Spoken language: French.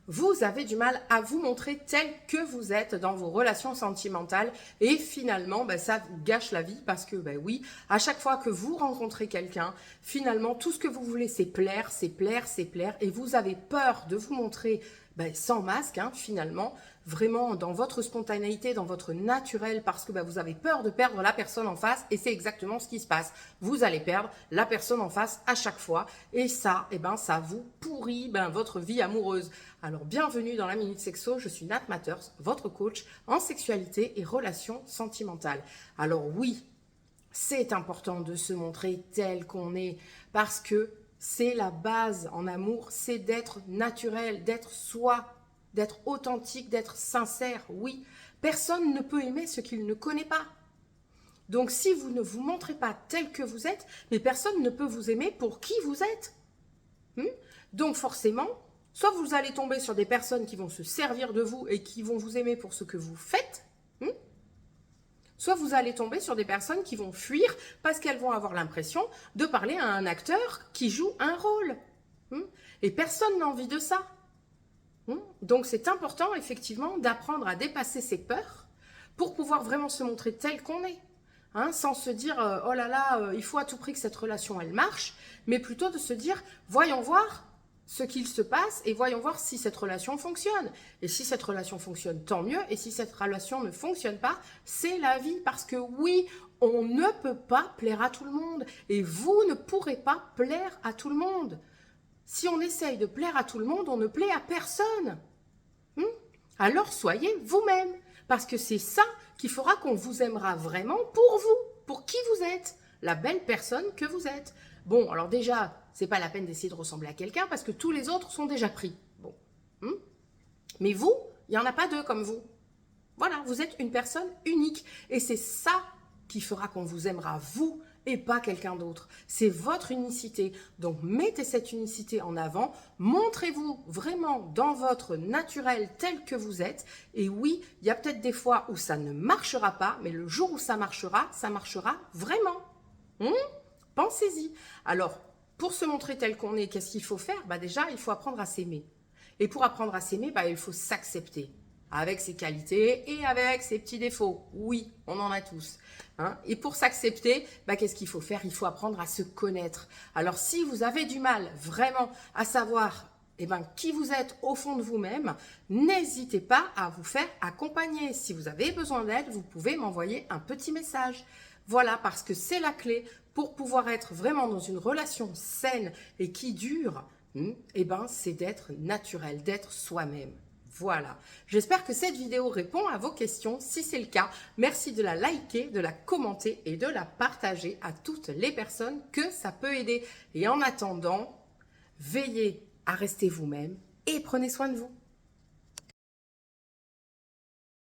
Vous avez du mal à vous montrer tel que vous êtes dans vos relations sentimentales et finalement, ça vous gâche la vie parce que, oui, à chaque fois que vous rencontrez quelqu'un, finalement, tout ce que vous voulez, c'est plaire, c'est plaire, c'est plaire et vous avez peur de vous montrer sans masque, finalement, vraiment dans votre spontanéité, dans votre naturel, parce que vous avez peur de perdre la personne en face et c'est exactement ce qui se passe. Vous allez perdre la personne en face à chaque fois et ça, ça vous pourrit votre vie amoureuse. Alors, bienvenue dans la Minute Sexo, je suis Nat Matters, votre coach en sexualité et relations sentimentales. Alors oui, c'est important de se montrer tel qu'on est parce que c'est la base en amour, c'est d'être naturel, d'être soi, d'être authentique, d'être sincère. Oui, personne ne peut aimer ce qu'il ne connaît pas. Donc si vous ne vous montrez pas tel que vous êtes, mais personne ne peut vous aimer pour qui vous êtes. Donc forcément, soit vous allez tomber sur des personnes qui vont se servir de vous et qui vont vous aimer pour ce que vous faites, soit vous allez tomber sur des personnes qui vont fuir parce qu'elles vont avoir l'impression de parler à un acteur qui joue un rôle. Et personne n'a envie de ça. Donc c'est important effectivement d'apprendre à dépasser ses peurs pour pouvoir vraiment se montrer tel qu'on est. Sans se dire oh là là, il faut à tout prix que cette relation elle marche, mais plutôt de se dire voyons voir ce qu'il se passe et voyons voir si cette relation fonctionne. Et si cette relation fonctionne, tant mieux. Et si cette relation ne fonctionne pas, c'est la vie. Parce que oui, on ne peut pas plaire à tout le monde. Et vous ne pourrez pas plaire à tout le monde. Si on essaye de plaire à tout le monde, on ne plaît à personne. Alors soyez vous-même. Parce que c'est ça qui fera qu'on vous aimera vraiment pour vous, pour qui vous êtes, la belle personne que vous êtes. Bon, alors déjà, c'est pas la peine d'essayer de ressembler à quelqu'un parce que tous les autres sont déjà pris. Bon. Mais vous, il n'y en a pas deux comme vous. Voilà, vous êtes une personne unique. Et c'est ça qui fera qu'on vous aimera, vous, et pas quelqu'un d'autre. C'est votre unicité. Donc, mettez cette unicité en avant. Montrez-vous vraiment dans votre naturel tel que vous êtes. Et oui, il y a peut-être des fois où ça ne marchera pas, mais le jour où ça marchera vraiment. Pensez-y. Alors, pour se montrer tel qu'on est, qu'est-ce qu'il faut faire? Déjà, il faut apprendre à s'aimer. Et pour apprendre à s'aimer, il faut s'accepter. Avec ses qualités et avec ses petits défauts. Oui, on en a tous. Et pour s'accepter, qu'est-ce qu'il faut faire? Il faut apprendre à se connaître. Alors, si vous avez du mal vraiment à savoir qui vous êtes au fond de vous-même, n'hésitez pas à vous faire accompagner. Si vous avez besoin d'aide, vous pouvez m'envoyer un petit message. Voilà, parce que c'est la clé pour pouvoir être vraiment dans une relation saine et qui dure, c'est d'être naturel, d'être soi-même. Voilà, j'espère que cette vidéo répond à vos questions. Si c'est le cas, merci de la liker, de la commenter et de la partager à toutes les personnes que ça peut aider. Et en attendant, veillez à rester vous-même et prenez soin de vous.